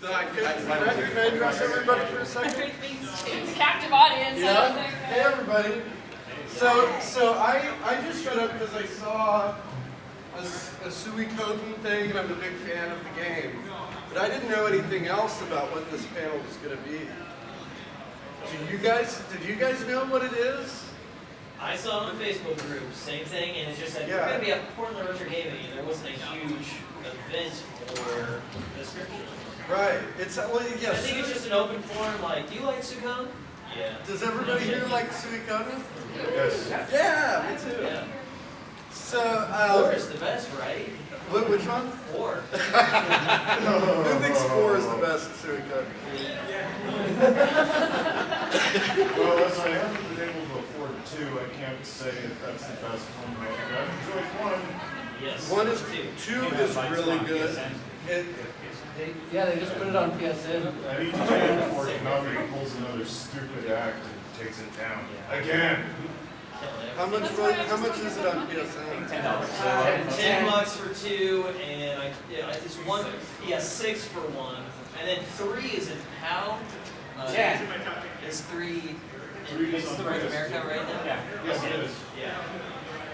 Can I address everybody for a second? It's a captive audience. Yeah. Hey everybody. So I just showed up because I saw a Suikoden thing, and I'm a big fan of the game. But I didn't know anything else about what this panel was going to be. Did you guys know what it is? I saw it on the Facebook group, same thing, and it's just that Yeah. we're going to be at Portland Retro Gaming, and there wasn't a huge event or description. Right. It's well, yes. I think it's just an open forum, like, do you like Suikoden? Yeah. Does everybody here like Suikoden? Yes. Yeah, me too. Yeah. So, 4 is the best, right? which one? 4. Who thinks 4 is the best Suikoden? Well, as I haven't been able to afford 2, I can't say if that's the best one. I've enjoyed 1. Yes. 1 is 2 is really good. They just put it on PSN. And each time before Konami pulls another stupid act and takes it down. Again. How much is it on PSN? $10 for 2, and it's 1. Yeah, 6 for 1, and then 3 is in PAL. 10 is 3 3 in is on North PS3. America right now. Yeah. Yes, it is. Yeah.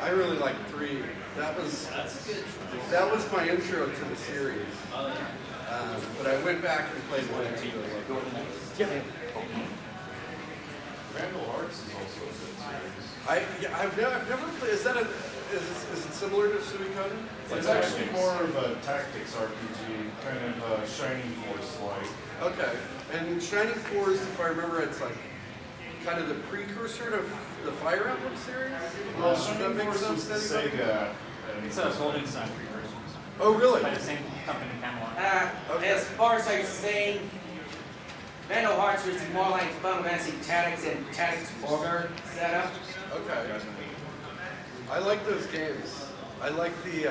I really like 3. That's good. That was my intro to the series. Oh, yeah. But I went back and played 1 and 2. Vandal Hearts is also a good series. I've never played. Is it similar to Suikoden? It's actually more of a tactics RPG, kind of Shining Force-like. Okay. And Shining Force, if I remember, it's like kind of the precursor to the Fire Emblem series. Well, Does that Shining make Force sense was to the anybody? Sega. It's a Golden Sun precursor. Oh, really? By the same company, Camelot. Okay. As far as I was saying, Vandal Hearts was more like Final Fantasy Tactics and Tactics Order setup. Okay. I like those games. I like the.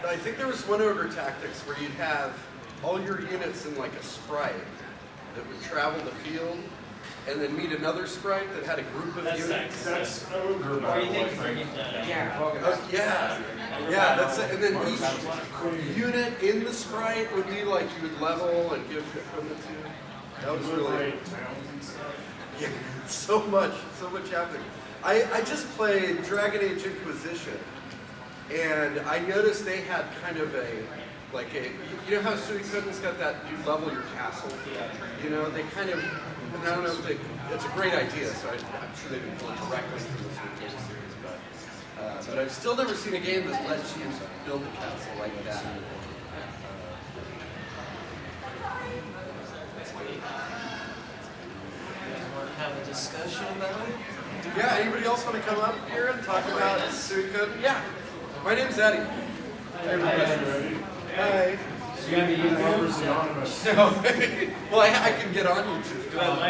I think there was one Ogre Tactics where you'd have all your units in like a sprite that would travel the field, and then meet another sprite that had a group of That's units. That's Ogre Or Battle, you I think think. bringing that up? Yeah. Yeah, that's it. And then each unit in the sprite would be like you would level and give equipment to. That was really. Liberate towns and stuff. Yeah, so much happening. I just played Dragon Age Inquisition, and I noticed they had kind of you know how Suikoden's got that, you level your castle? You know, they kind of, and I don't know if it's a great idea, so I'm sure they didn't pull it directly from the Suikoden series, but I've still never seen a game that lets you build a castle like that. Have a discussion about it? Yeah, anybody else want to come up here and talk about Suikoden? Yeah, my name's Eddie. Hey, everybody. Hi. You're going to be using Members Anonymous. No. Well, I can get on YouTube. Sit down. I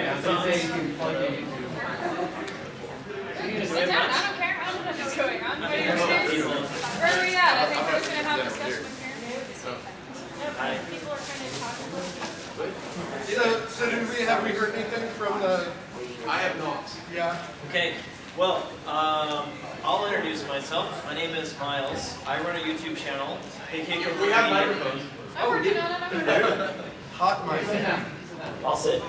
don't care. I don't know what's going on. What are you upstairs? Where are we at? I think we're just going to have a discussion up here. People are trying to talk about it. So have we heard anything from the? I have not. Yeah. Okay, well, I'll introduce myself. My name is Miles. I run a YouTube channel. We have microphones. I'm working on it. Hot mic. I'll sit.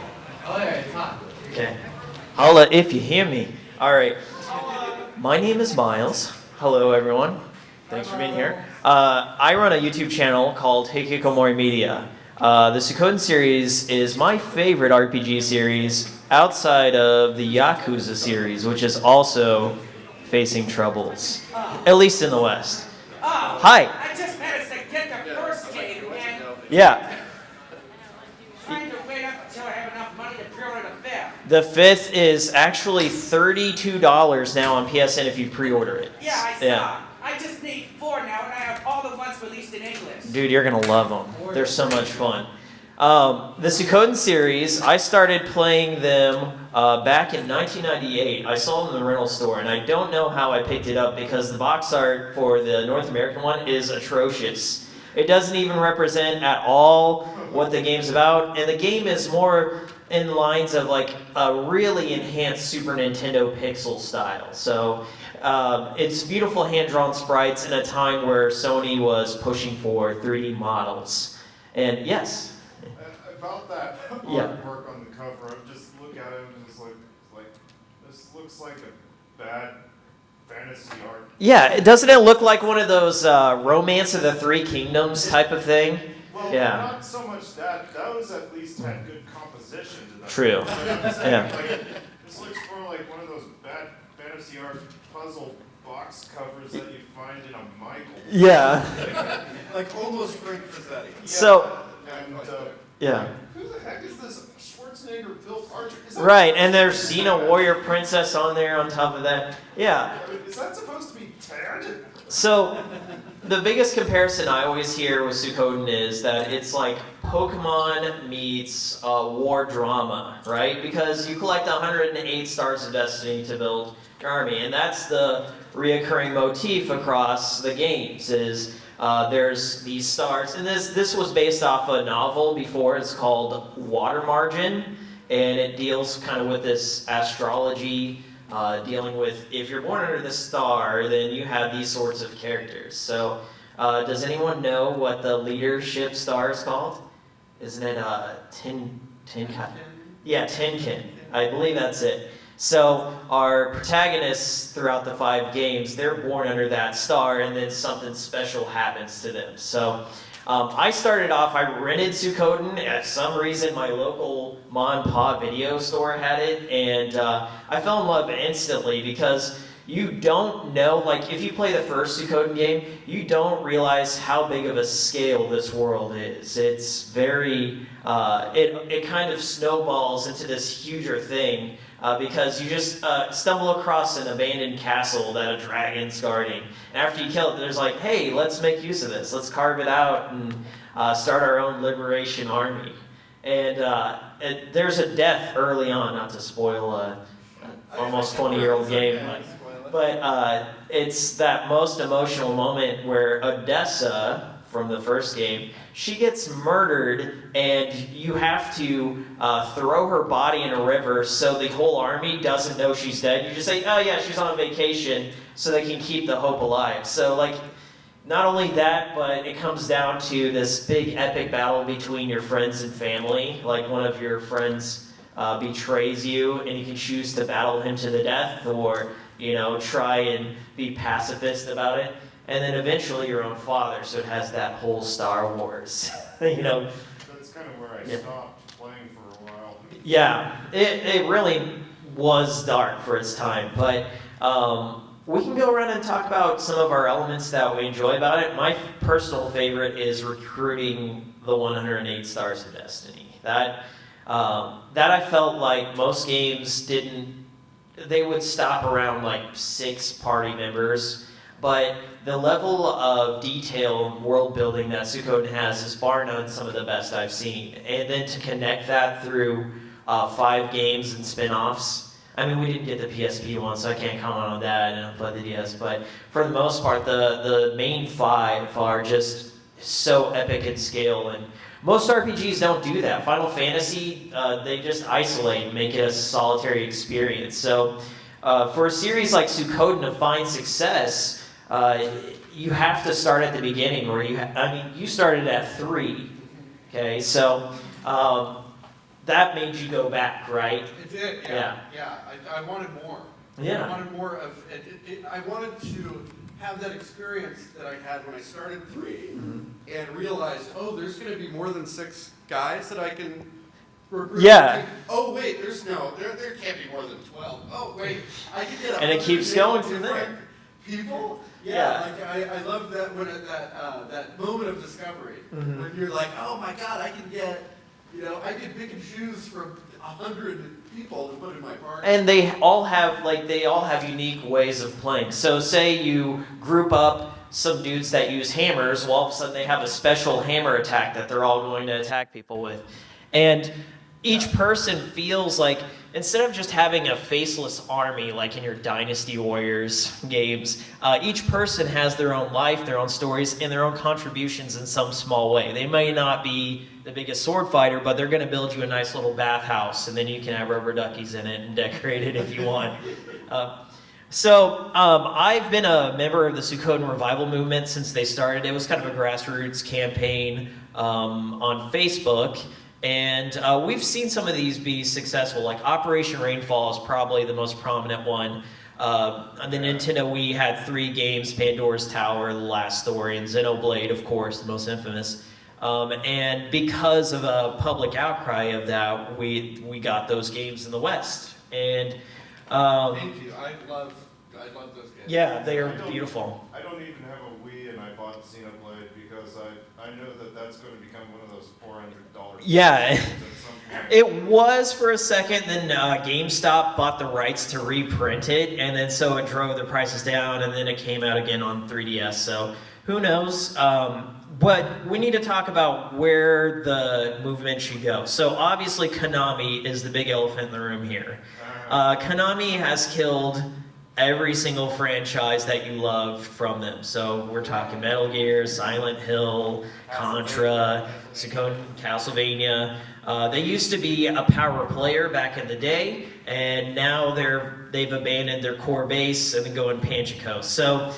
Oh, there, it's hot. Okay. Holla if you hear me. All right. My name is Miles. Hello, everyone. Thanks for being here. I run a YouTube channel called Hikikomori Media. The Suikoden series is my favorite RPG series outside of the Yakuza series, which is also facing troubles, at least in the West. Hi. I just managed to get the first game, and Yeah. trying to wait up until I have enough money to pre-order the fifth. The fifth is actually $32 now on PSN if you pre-order it. Yeah, I saw. I just need 4 now, and I have all the ones released in English. Dude, you're gonna love them. They're so much fun. The Suikoden series, I started playing them back in 1998. I saw them in the rental store, and I don't know how I picked it up because the box art for the North American one is atrocious. It doesn't even represent at all what the game's about, and the game is more in lines of like a really enhanced Super Nintendo pixel style. So it's beautiful hand-drawn sprites in a time where Sony was pushing for 3D models. And yes. about that Yeah. artwork on the cover, I just look at it and just like this looks like a bad fantasy art. Yeah, doesn't it look like one of those Romance of the Three Kingdoms type of thing? Well, Yeah. not so much that. Those at least had good composition to them. True. You know what I'm saying? Yeah. Like, this looks more like one of those bad fantasy art puzzle box covers that you find in a Michael. Yeah. Like almost Frank Frazzetti. So, And yeah. who the heck is this Schwarzenegger Bill Archer? Is that Right, and there's Xena Warrior Princess on there on top of that. Yeah. Is that supposed to be Ted? So, the biggest comparison I always hear with Suikoden is that it's like Pokemon meets war drama, right? Because you collect 108 Stars of Destiny to build your army, and that's the reoccurring motif across the games is there's these stars, and this was based off a novel before. It's called Water Margin, and it deals kind of with this astrology, dealing with if you're born under this star, then you have these sorts of characters. So, does anyone know what the leadership star is called? Isn't it Tinkin? Yeah, Tinkin. I believe that's it. So our protagonists throughout the 5 games, they're born under that star, and then something special happens to them. So I started off, I rented Suikoden. At some reason, my local ma and pa video store had it, and I fell in love instantly because you don't know, like if you play the first Suikoden game, you don't realize how big of a scale this world is. It's very, it kind of snowballs into this huger thing. Because you just stumble across an abandoned castle that a dragon's guarding. And after you kill it, there's like, hey, let's make use of this. Let's carve it out and start our own liberation army. And there's a death early on, not to spoil a almost 20-year-old game. But it's that most emotional moment where Odessa, from the first game, she gets murdered, and you have to throw her body in a river so the whole army doesn't know she's dead. You just say, oh yeah, she's on vacation, so they can keep the hope alive. So like, not only that, but it comes down to this big epic battle between your friends and family. Like one of your friends betrays you, and you can choose to battle him to the death, or try and be pacifist about it. And then eventually your own father, so it has that whole Star Wars, That's kind of where I stopped playing for a while. Yeah, it really was dark for its time, but we can go around and talk about some of our elements that we enjoy about it. My personal favorite is recruiting the 108 Stars of Destiny. That I felt like most games they would stop around like 6 party members. But the level of detail and world building that Suikoden has is bar none some of the best I've seen. And then to connect that through 5 games and spin-offs. I mean, we didn't get the PSP one, so I can't comment on that, and I played the DS. But for the most part, the main 5 are just so epic in scale. And most RPGs don't do that. Final Fantasy, they just isolate and make it a solitary experience. So for a series like Suikoden to find success, you have to start at the beginning, where you started at 3, okay? So that made you go back, right? It did, yeah. I wanted more. Yeah. I wanted more of it. I wanted to have that experience that I had when I started 3, and realized, oh, there's going to be more than 6 guys that I can recruit. Yeah. Oh wait, there can't be more than 12. Oh wait, I can get. And it keeps going from there. People. Yeah. Like I love that when that moment of discovery when you're like, oh my God, I can get. I could pick and choose from 100 people to put in my party. And they all have unique ways of playing. So say you group up some dudes that use hammers, well, all of a sudden they have a special hammer attack that they're all going to attack people with. And each person feels like, instead of just having a faceless army like in your Dynasty Warriors games, each person has their own life, their own stories, and their own contributions in some small way. They may not be the biggest sword fighter, but they're going to build you a nice little bathhouse, and then you can have rubber duckies in it and decorate it if you want. So I've been a member of the Suikoden revival movement since they started. It was kind of a grassroots campaign on Facebook. And we've seen some of these be successful. Like Operation Rainfall is probably the most prominent one. On the Nintendo Wii had 3 games: Pandora's Tower, The Last Story, and Xenoblade, of course, the most infamous. And because of a public outcry of that, we got those games in the West. And Thank you. I love those games. yeah, they are beautiful. I don't even have a Wii, and I bought Xenoblade because I know that that's going to become one of those $400. Yeah. games at some point. It was for a second, then GameStop bought the rights to reprint it, and then so it drove the prices down, and then it came out again on 3DS. So who knows? But we need to talk about where the movement should go. So obviously Konami is the big elephant in the room here. Konami has killed every single franchise that you loved from them. So we're talking Metal Gear, Silent Hill, Contra, Suikoden, Castlevania. They used to be a power player back in the day, and now they've abandoned their core base and going Panchico. So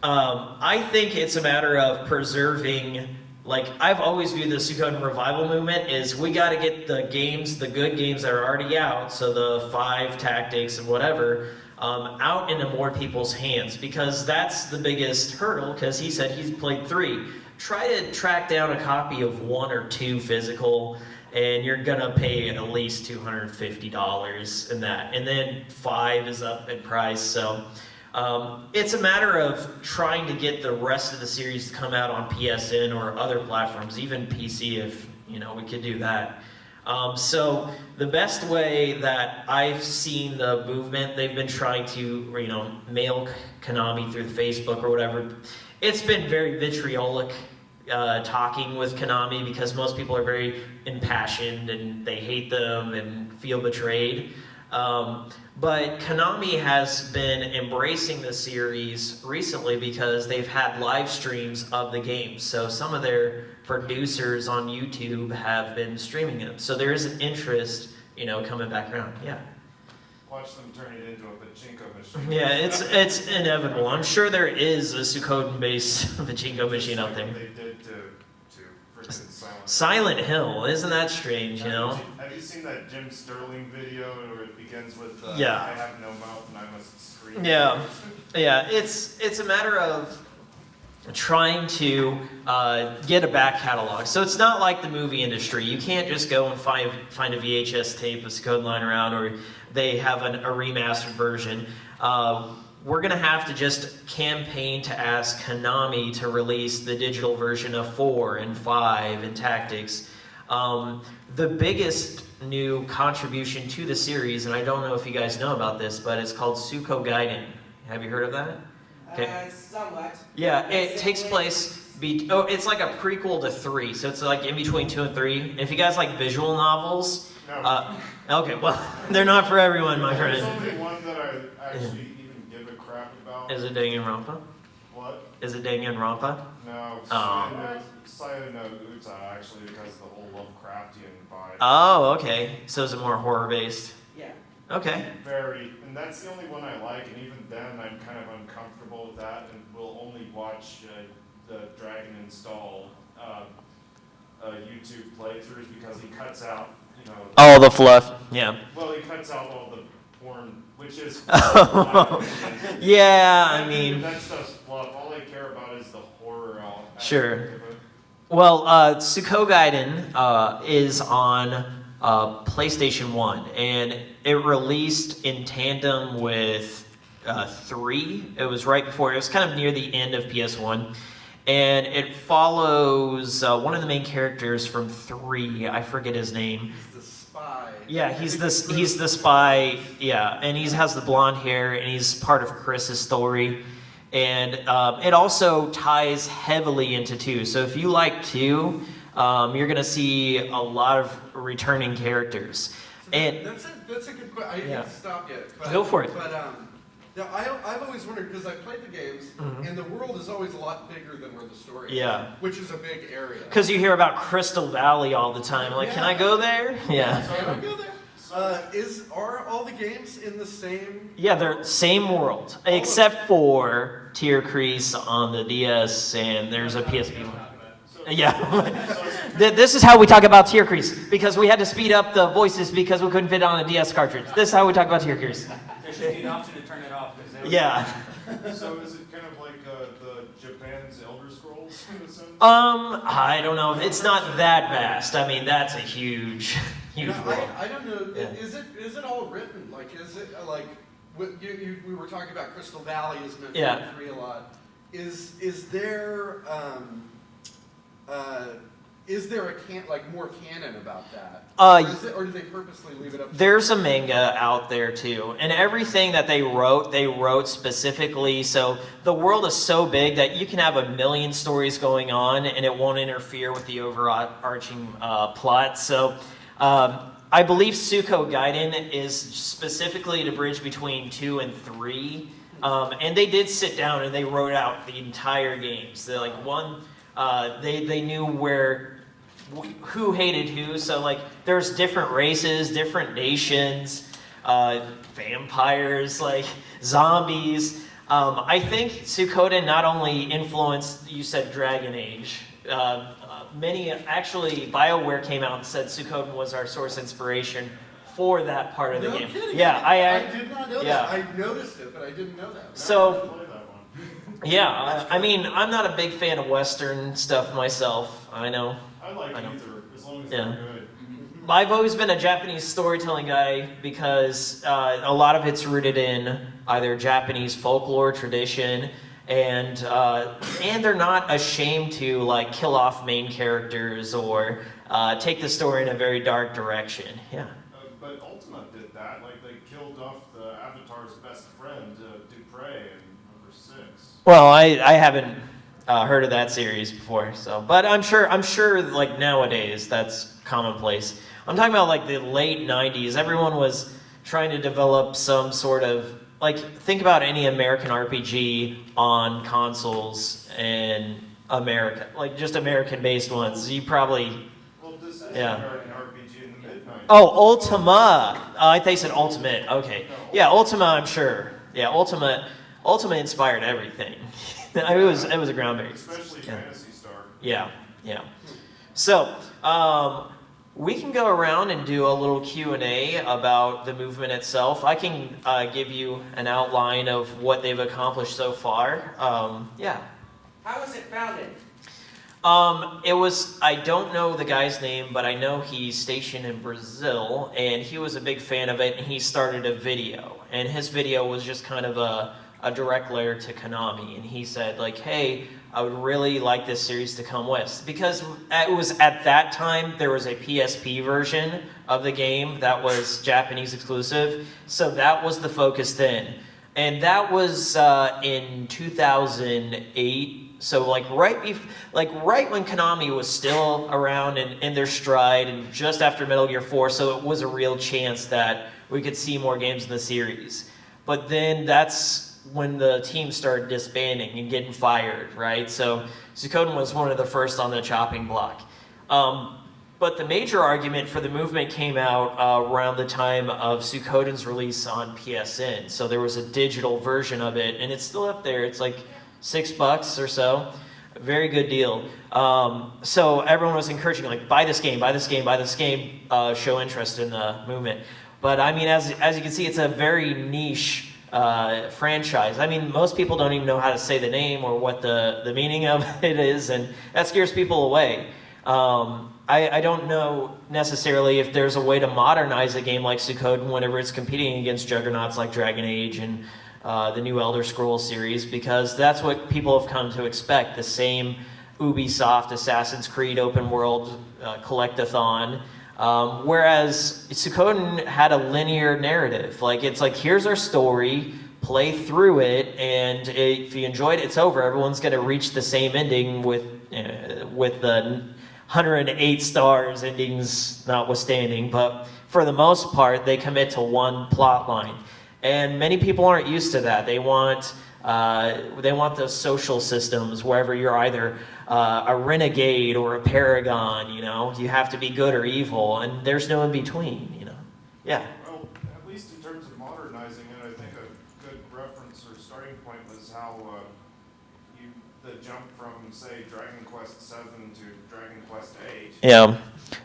I think it's a matter of preserving. Like, I've always viewed the Suikoden revival movement is we got to get the games, the good games that are already out, so the 5 tactics and whatever, out into more people's hands, because that's the biggest hurdle, because he said he's played 3. Try to track down a copy of 1 or 2 physical, and you're gonna pay at least $250 in that. And then 5 is up in price, so it's a matter of trying to get the rest of the series to come out on PSN or other platforms, even PC if, we could do that. So the best way that I've seen the movement, they've been trying to, mail Konami through Facebook or whatever. It's been very vitriolic talking with Konami because most people are very impassioned and they hate them and feel betrayed. But Konami has been embracing the series recently because they've had live streams of the games. So some of their producers on YouTube have been streaming them. So there is an interest, coming back around. Yeah. Watch them turn it into a pachinko machine. Yeah, it's inevitable. I'm sure there is a Suikoden-based pachinko machine out there. They did to freaking Silent Hill, isn't that strange, Have you seen that Jim Sterling video where it begins with Yeah. I have no mouth and I must scream? Yeah, it's a matter of trying to get a back catalog. So it's not like the movie industry. You can't just go and find a VHS tape of Suikoden lying around, or they have a remastered version. We're going to have to just campaign to ask Konami to release the digital version of 4 and 5 and Tactics. The biggest new contribution to the series, and I don't know if you guys know about this, but it's called Suikoden. Have you heard of that? Okay. Somewhat. Yeah, it takes place. It's like a prequel to 3, so it's like in between 2 and 3. And if you guys like visual novels, No. okay, well, they're not for everyone, my There's friend. only one that I actually even give a crap about. Is it Danganronpa? What? Is it Danganronpa? No. Oh. Sayano no Uta, actually, because of the whole Lovecraftian vibe. Oh, okay. So is it more horror based? Yeah. Okay. Very, and that's the only one I like, and even then I'm kind of uncomfortable with that, and will only watch the Dragon Install YouTube playthroughs because he cuts out, Oh, the fluff. Yeah. well, he cuts out all the porn, which is Yeah, I mean, that stuff's fluff. All I care about is the horror aspect Sure. of it. well, Suikoden is on PlayStation 1, and it released in tandem with 3. It was right before, it was kind of near the end of PS1. And it follows one of the main characters from 3. I forget his name. He's the spy. Yeah, he's the spy. Yeah, and he has the blonde hair, and he's part of Chris's story. And it also ties heavily into 2. So if you like 2, you're gonna see a lot of returning characters. And That's a good question. I Yeah. didn't stop yet. But, Go for it. But I've always wondered, because I played the games, and the world is always a lot bigger than where the story is. Yeah. Which is a big area. because you hear about Crystal Valley all the time, like, can I go there? Yeah. Can I go there? Are all the games in the same? Yeah, they're same world, except for Tier Crease on the DS, and there's a PSP one. So Yeah. This is how we talk about Tear Crease, because we had to speed up the voices because we couldn't fit on a DS cartridge. This is how we talk about Tear Crease. There should be an option to turn it off. Yeah. So is it kind of like the Japan's Elder Scrolls in a sense? I don't know. It's not that vast. I mean, that's a huge world. I don't know. Yeah. Is it all written? Like, is it like we were talking about Crystal Valley is meant Yeah. to be free a lot. Is there more canon about that? Or do they purposely leave it up? There's a manga out there too, and everything that they wrote specifically. So the world is so big that you can have 1,000,000 stories going on, and it won't interfere with the overarching plot. So I believe Suikoden is specifically to bridge between 2 and 3, and they did sit down and they wrote out the entire games. They're like they knew who hated who, so like there's different races, different nations, vampires, like zombies. I think Suikoden not only influenced, you said Dragon Age, actually BioWare came out and said Suikoden was our source inspiration for that part of the game. Kidding. Yeah, I did not know yeah. that. I noticed it, but I didn't know that. So Play that one. yeah, I mean, I'm not a big fan of Western stuff myself. I know. I like I know. either, as long as Yeah. they're good. I've always been a Japanese storytelling guy because a lot of it's rooted in either Japanese folklore tradition, and they're not ashamed to like kill off main characters or take the story in a very dark direction. Yeah. But Ultima did that. Like they killed off the Avatar's best friend, Dupre, in number 6. Well, I haven't heard of that series before, so but I'm sure like nowadays that's commonplace. I'm talking about like the late 90s. Everyone was trying to develop some sort of like think about any American RPG on consoles in America, like just American-based ones. You probably Well, this is Yeah. an American RPG in the mid-90s. Oh, Ultima. I thought you said Ultimate. Okay. Yeah, Ultima, I'm sure. Yeah, Ultima inspired everything. it was a groundbreaking. Especially Yeah. Phantasy Star. Yeah. So, we can go around and do a little Q&A about the movement itself. I can give you an outline of what they've accomplished so far. Yeah. How was it founded? I don't know the guy's name, but I know he's stationed in Brazil, and he was a big fan of it, and he started a video. And his video was just kind of a direct letter to Konami, and he said, like, hey, I would really like this series to come west. Because it was at that time, there was a PSP version of the game that was Japanese exclusive, so that was the focus then. And that was in 2008. So like right when Konami was still around and in their stride, and just after Metal Gear 4, so it was a real chance that we could see more games in the series. But then that's when the team started disbanding and getting fired, right? So Suikoden was one of the first on the chopping block. But the major argument for the movement came out around the time of Suikoden's release on PSN. So there was a digital version of it, and it's still up there. It's like $6 or so. Very good deal. So everyone was encouraging, like, buy this game, show interest in the movement. But I mean, as you can see, it's a very niche franchise. I mean, most people don't even know how to say the name or what the meaning of it is, and that scares people away. I don't know necessarily if there's a way to modernize a game like Suikoden whenever it's competing against juggernauts like Dragon Age and the new Elder Scrolls series, because that's what people have come to expect, the same Ubisoft Assassin's Creed open world collectathon. Whereas Suikoden had a linear narrative. Like, it's like, here's our story, play through it, and if you enjoyed it, it's over. Everyone's going to reach the same ending with the 108 stars endings notwithstanding. But for the most part, they commit to one plot line. And many people aren't used to that. They want those social systems wherever you're either a renegade or a paragon, you know. You have to be good or evil, and there's no in between, you know. Yeah. Well, at least in terms of modernizing it, I think a good reference or starting point was how the jump from, say, Dragon Quest 7 to Dragon Quest 8. Yeah.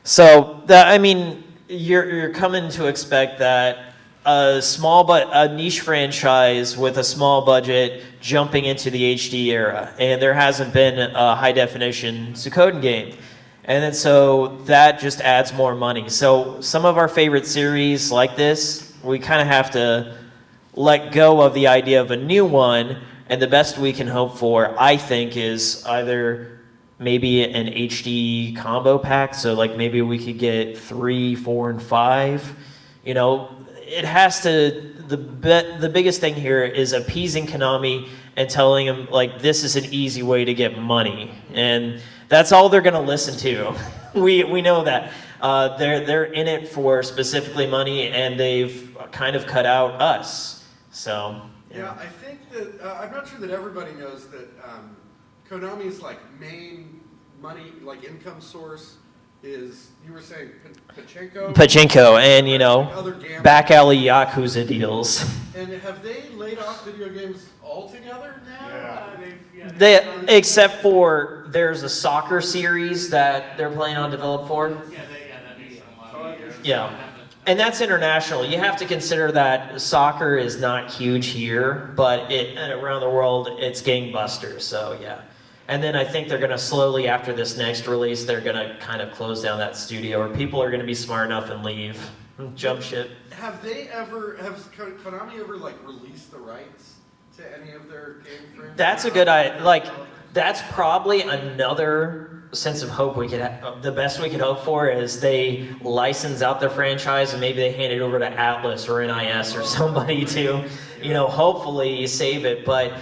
So that, I mean, you're coming to expect that a niche franchise with a small budget jumping into the HD era, and there hasn't been a high definition Suikoden game. And then so that just adds more money. So some of our favorite series like this, we kind of have to let go of the idea of a new one, and the best we can hope for, I think, is either maybe an HD combo pack. So like maybe we could get 3, 4, and 5. You know, it has to. The biggest thing here is appeasing Konami and telling them like this is an easy way to get money, and that's all they're gonna listen to. We know that. They're in it for specifically money, and they've kind of cut out us. So yeah, I think that I'm not sure that everybody knows that Konami's like main money, like income source is, you were saying Pachinko, and you know, like other gambling. back alley Yakuza deals. And have they laid off video games altogether now? Yeah. They, except for there's a soccer series that they're planning on develop for. that makes a lot of years. Yeah. And that's international. You have to consider that soccer is not huge here, but around the world it's gangbusters. So yeah. And then I think they're going to slowly, after this next release, they're going to kind of close down that studio, or people are going to be smart enough and leave, jump ship. Has Konami ever like released the rights to any of their game franchises? That's a good idea. Like, that's probably another sense of hope we could the best we could hope for is they license out their franchise and maybe they hand it over to Atlas or NIS or somebody to, you know, hopefully save it. But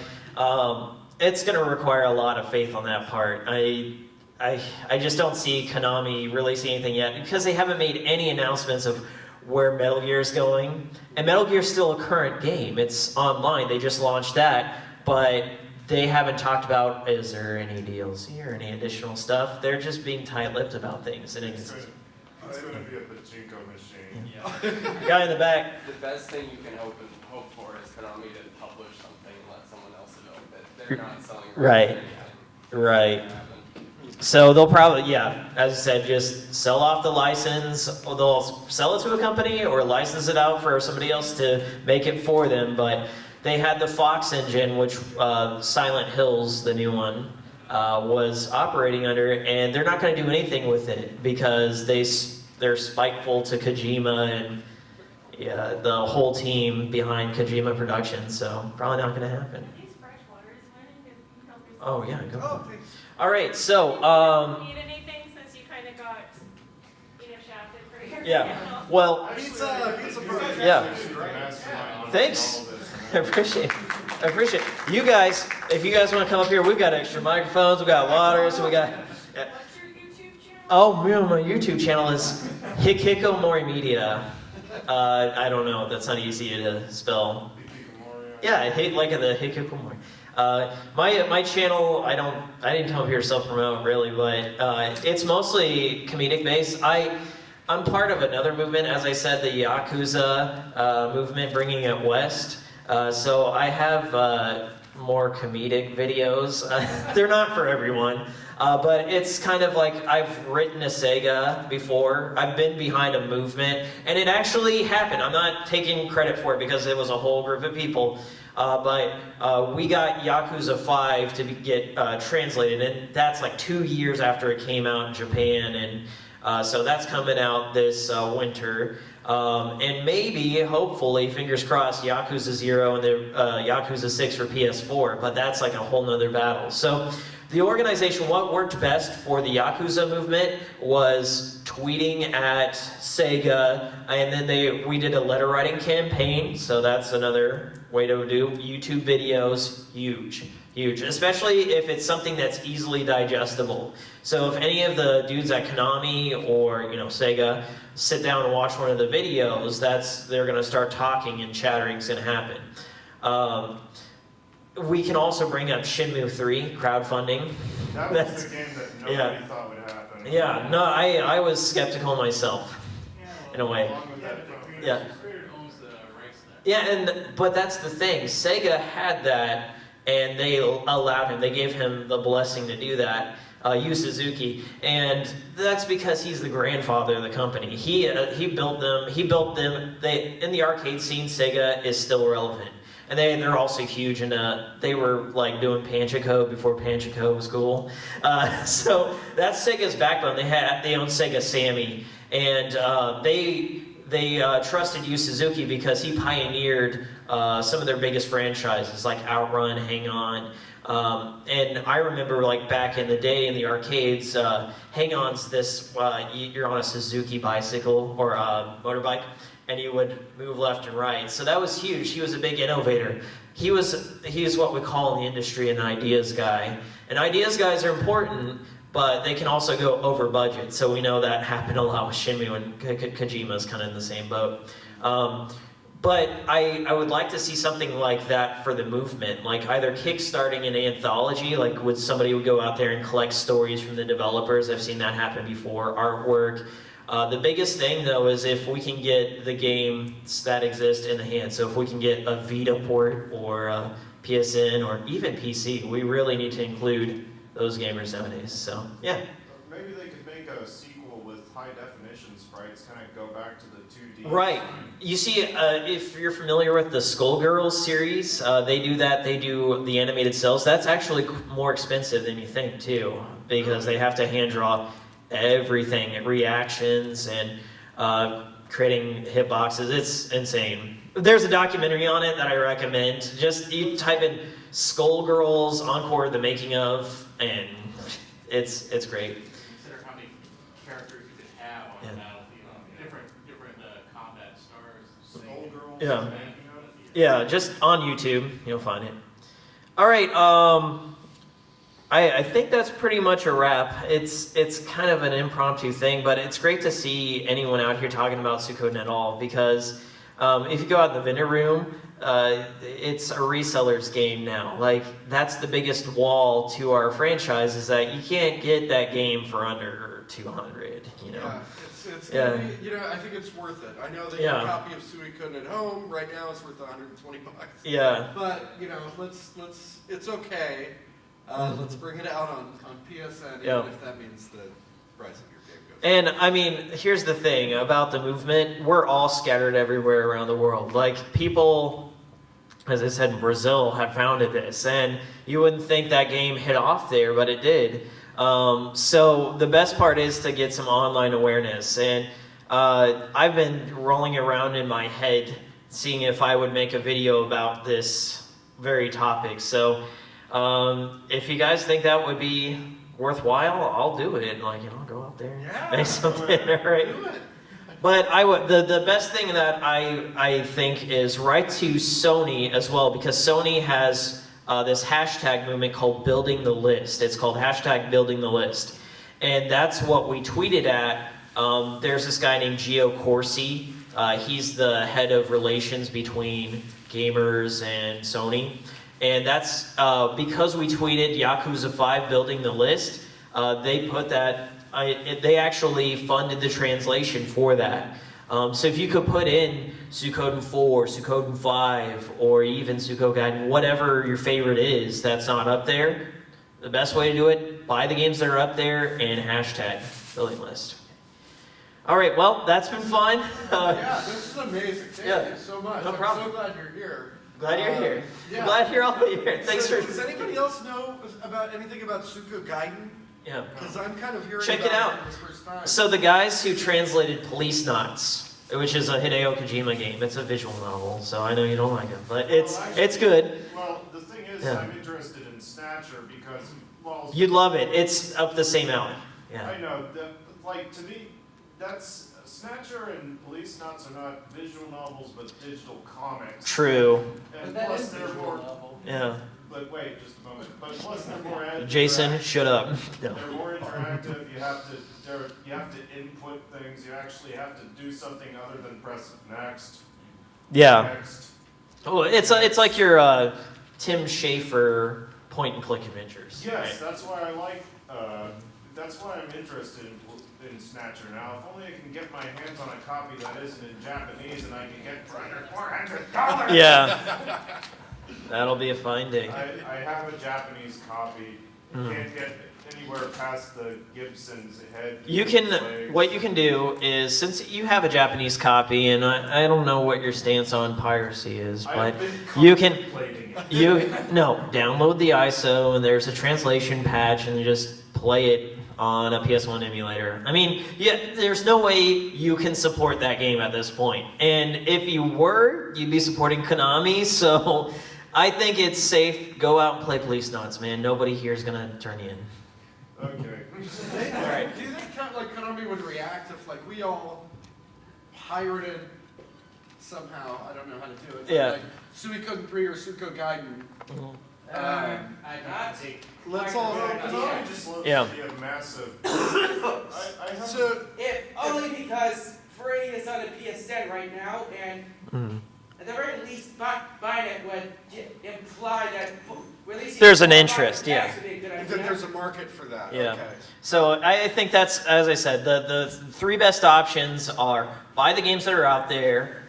it's going to require a lot of faith on that part. I just don't see Konami releasing anything yet because they haven't made any announcements of where Metal Gear is going. And Metal Gear is still a current game. It's online. They just launched that. But they haven't talked about, is there any DLC or any additional stuff? They're just being tight-lipped about things. And It's going to be a pachinko machine. Yeah. Guy in the back. The best thing you can hope for is Konami to publish something and let someone else develop it. They're not selling Right. rights to anything. Right. So they'll probably, yeah, as I said, just sell off the license. They'll sell it to a company or license it out for somebody else to make it for them. But they had the Fox engine, which Silent Hills, the new one, was operating under, and they're not going to do anything with it because they're spiteful to Kojima and the whole team behind Kojima Productions. So probably not going to happen. Oh yeah, go. Oh, thanks. All right, so Need anything since you kind of got, shafted for your yeah, well, Pizza burger. yeah. Thanks. Thanks. I appreciate it. You guys, if you guys want to come up here, we've got extra microphones, we've got waters, we got. What's your YouTube channel? Oh, my YouTube channel is Hikikomori Media. I don't know, that's not easy to spell. Yeah, I hate like the Hikikomori. My channel, I didn't come here to self-promote really, but it's mostly comedic based. I'm part of another movement, as I said, the Yakuza movement, bringing it west. So I have more comedic videos. They're not for everyone, but it's kind of like I've written a Sega before. I've been behind a movement, and it actually happened. I'm not taking credit for it because it was a whole group of people. But we got Yakuza 5 to get translated, and that's like 2 years after it came out in Japan, and so that's coming out this winter. And maybe, hopefully, fingers crossed, Yakuza 0 and the Yakuza 6 for PS4, but that's like a whole nother battle. So the organization, what worked best for the Yakuza movement was tweeting at Sega, and then we did a letter writing campaign, so that's another way to do YouTube videos. Huge, especially if it's something that's easily digestible. So if any of the dudes at Konami or Sega sit down and watch one of the videos, they're going to start talking and chattering's going to happen. We can also bring up Shenmue 3 crowdfunding. That was the game that nobody thought would happen. Yeah, no, I was skeptical myself, in a way. Along with that, Yeah. Creator owns the rights to that. Yeah, but that's the thing. Sega had that and they allowed him. They gave him the blessing to do that. Yu Suzuki, and that's because he's the grandfather of the company. He built them. He built them. They in the arcade scene, Sega is still relevant, and they're also huge. And they were like doing Panchaco before Panchaco was cool. So that's Sega's backbone. They own Sega Sammy, and they trusted Yu Suzuki because he pioneered some of their biggest franchises like Outrun, Hang On. And I remember, like, back in the day in the arcades, Hang On's this, you're on a Suzuki bicycle or motorbike, and you would move left and right. So that was huge. He was a big innovator. He is what we call in the industry an ideas guy. And ideas guys are important, but they can also go over budget. So we know that happened a lot with Shenmue, and Kojima's kind of in the same boat. But I would like to see something like that for the movement, like either kickstarting an anthology, like somebody would go out there and collect stories from the developers. I've seen that happen before, artwork. The biggest thing, though, is if we can get the games that exist in the hands. So if we can get a Vita port or a PSN or even PC, we really need to include those gamers nowadays. So, yeah. Maybe they could make a sequel with high definition sprites, kind of go back to the 2D. Right. You see, if you're familiar with the Skullgirls series, they do that. They do the animated cells. That's actually more expensive than you think, too, because they have to hand draw everything, reactions, and creating hitboxes. It's insane. There's a documentary on it that I recommend. Just you type in Skullgirls Encore, the making of, and it's great. Consider how many characters you could have on the battlefield. Different combat stars. Skullgirls. Yeah. Yeah, just on YouTube, you'll find it. All right, I think that's pretty much a wrap. It's kind of an impromptu thing, but it's great to see anyone out here talking about Suikoden at all, because if you go out in the vendor room, it's a reseller's game now. Like, that's the biggest wall to our franchise, is that you can't get that game for under 200, you know? Yeah, it's Yeah. gonna be, I think it's worth it. I know that Yeah. your copy of Suikoden at home right now is worth $120. Yeah. But let's it's okay. Let's bring it out on PSN, Yeah. even if that means the price of your game goes. And I mean, here's the thing about the movement. We're all scattered everywhere around the world. Like, people, as I said, in Brazil have founded this, and you wouldn't think that game hit off there, but it did. So the best part is to get some online awareness. And I've been rolling around in my head seeing if I would make a video about this very topic. So if you guys think that would be worthwhile, I'll do it. Like, go out there, make something, right? Do it. But the best thing that I think is write to Sony as well, because Sony has this hashtag movement called Building the List. It's called hashtag Building the List. And that's what we tweeted at. There's this guy named Gio Corsi. He's the head of relations between gamers and Sony. And that's because we tweeted Yakuza 5 Building the List. They put that, they actually funded the translation for that. So if you could put in Suikoden 4, Suikoden 5, or even Suikoden, whatever your favorite is that's not up there, the best way to do it, buy the games that are up there and hashtag Building List. All right, well, that's been fun. Yeah, this is amazing. Thank you so much. No problem. I'm so glad you're here. Glad you're here. Yeah. Glad you're all here. Thanks for... Does anybody else know about anything about Suikoden? Yeah. Because I'm kind of hearing Check it about out. it for the first time. So the guys who translated Police Knots, which is a Hideo Kojima game, it's a visual novel, so I know you don't like it, but it's good. Well, the thing is, Yeah. I'm interested in Snatcher because, well, You'd love it. It's up the same alley. Yeah. I know, like, to me, that's, Snatcher and Police Knots are not visual novels, but digital comics. True. And But that plus is they're visual more, novel. Yeah. but wait, just a moment, but plus they're more Jason, interactive. shut up. No. They're more interactive, you have to input things, you actually have to do something other than press next, Yeah. next. Oh, it's like your Tim Schafer point and click adventures. Yes, right? that's why I like, that's why I'm interested in Snatcher now. If only I can get my hands on a copy that isn't in Japanese and I can get for under $400. Yeah. That'll be a fine day. I have a Japanese copy. Mm. Can't get anywhere past the Gibson's head. You can, legs. what you can do is, since you have a Japanese copy, and I don't know what your stance on piracy is, but I've been you can, contemplating it. download the ISO, and there's a translation patch, and just play it on a PS1 emulator. I mean, yeah, there's no way you can support that game at this point. And if you were, you'd be supporting Konami, so I think it's safe. Go out and play Police Knots, man. Nobody here is gonna turn you in. Okay. Do you think like Konami would react if like we all pirated somehow? I don't know how to do it. But, Yeah. like Suikoden 3 or Suikoden. I Let's all. Konami just loves Yeah. to be a massive. I have So If only because free is on the PSN right now, and at the very least, buying it would imply that releasing. There's an it interest, online yeah. would be a good that idea. there's a market for that. Yeah. Okay. So I think that's, as I said, the three best options are buy the games that are out there,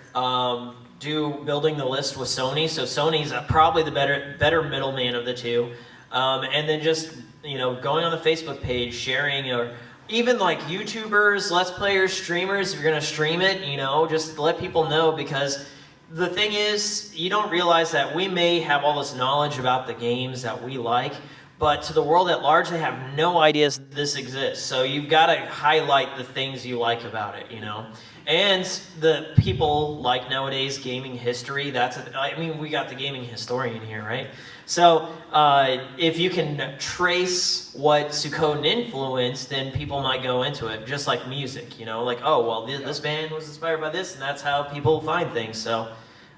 do building the list with Sony. So Sony's probably the better middleman of the two, and then just going on the Facebook page, sharing, or even like YouTubers, Let's Players, streamers. If you're gonna stream it, just let people know, because the thing is, you don't realize that we may have all this knowledge about the games that we like, but to the world at large, they have no idea this exists. So you've got to highlight the things you like about it, And the people like nowadays gaming history. We got the gaming historian here, right? So if you can trace what Suikoden influenced, then people might go into it, just like music, this band was inspired by this, and that's how people find things. So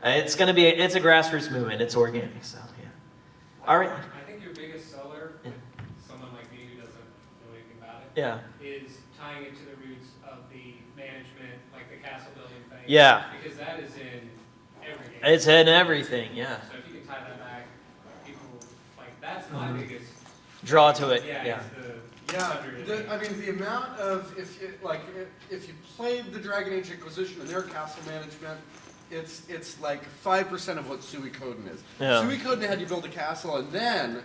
it's a grassroots movement. It's organic. So yeah. All right. I think your biggest seller, someone like me who doesn't know anything about it, Yeah. is tying it to the roots of the management, like the castle building thing. Yeah. Because that is in every game. It's in everything. Yeah. So if you can tie that back, people, that's my biggest. Draw to it. Yeah. Yeah. It's Yeah, the the amount of if you played the Dragon Age Inquisition and their castle management, it's like 5% of what Suikoden is. Yeah. Suikoden had you build a castle and then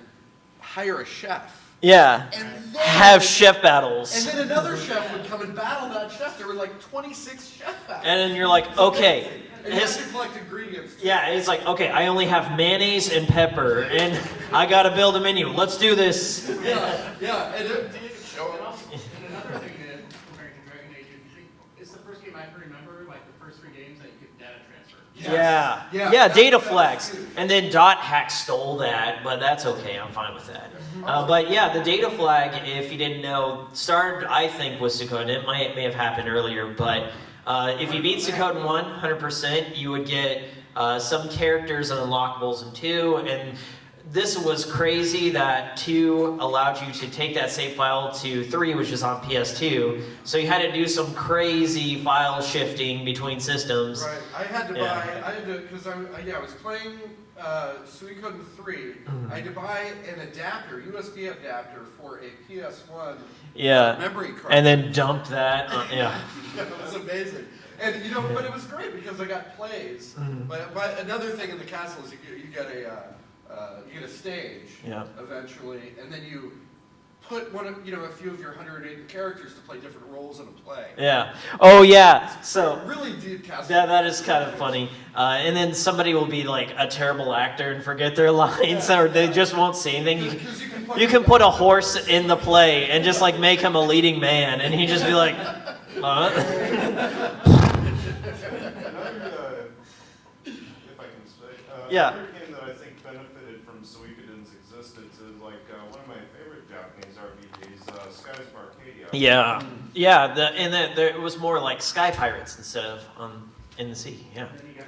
hire a chef. Yeah. And then Have chef battles. And then another chef would come and battle that chef. There were like 26 chef battles. And then you're like, okay. And you have to collect ingredients. Too. Yeah, it's like, okay, I only have mayonnaise and pepper, and I gotta build a menu. Let's do this. Yeah. And show And it. also, and another thing that comparing to Dragon Age, if you think it's the first game I can remember, like the first 3 games that you could data transfer. Yes. Yeah, Yeah, data that was flex. huge. And then Dot Hack stole that, but that's okay. I'm fine with that. But yeah, the data flag, if you didn't know, started, I think, with Suikoden. It may have happened earlier, but if you beat Suikoden 1, 100%, you would get some characters and unlockables in 2, and this was crazy that 2 allowed you to take that save file to 3, which is on PS2. So you had to do some crazy file shifting between systems. Right. I had to Yeah. buy, because I was playing Suikoden 3. I had to buy an adapter, USB adapter for a PS1 Yeah. memory card. And then dump that. Yeah. It was amazing. And but it was great because I got plays. But another thing in the castle is you get a stage Yeah. eventually, and then you put a few of your 108 characters to play different roles in a play. Yeah. Oh yeah. So Really deep castle. that is kind of funny. And then somebody will be like a terrible actor and forget their lines, or they just won't say anything. Because You can put a horse in the play and just like make him a leading man, and he'd just be like, huh? Another, if I can say, Yeah. another game that I think benefited from Suikoden's existence is one of my favorite Japanese RPGs, Skies of Arcadia. Yeah. Yeah. It was more like Sky Pirates instead of in the sea. Yeah. Then you got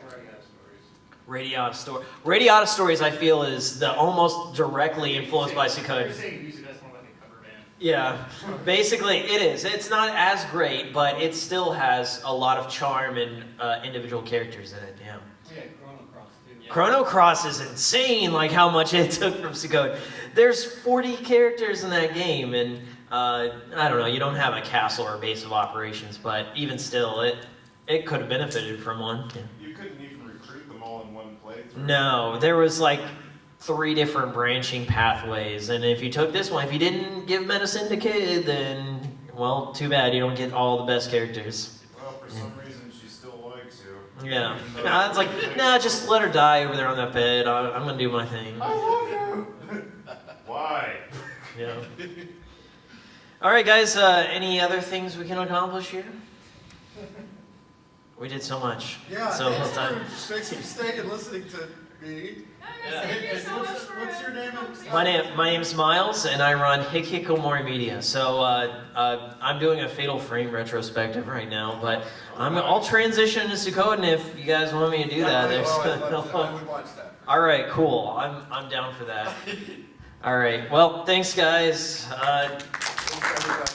Radiata Stories. Radiata Stories, I feel, is almost directly influenced by Suikoden. You're saying music, that's more like a cover band. Yeah, basically it is. It's not as great, but it still has a lot of charm and individual characters in it. Yeah. Yeah, Chrono Cross too. Chrono Cross is insane, like how much it took from Suikoden. There's 40 characters in that game, and I don't know, you don't have a castle or a base of operations, but even still, it could have benefited from one. Yeah. You couldn't even recruit them all in one playthrough. No, there was like 3 different branching pathways, and if you took this one, if you didn't give medicine to kid, then, well, too bad, you don't get all the best characters. Well, for some reason, she still likes you. Yeah. It's like, nah, just let her die over there on that bed. I'm gonna do my thing. I love you! Why? Yeah. All right, guys, any other things we can accomplish here? We did so much. Yeah, So thanks time. for staying and listening to me. Thank you so much for What's your name? My name's Miles, and I run Hikikomori Media. So I'm doing a Fatal Frame retrospective right now, but I'll transition to Suikoden if you guys want me to do that. I would watch that. All right, cool. I'm down for that. All right. Well, thanks, guys. Thanks, everybody.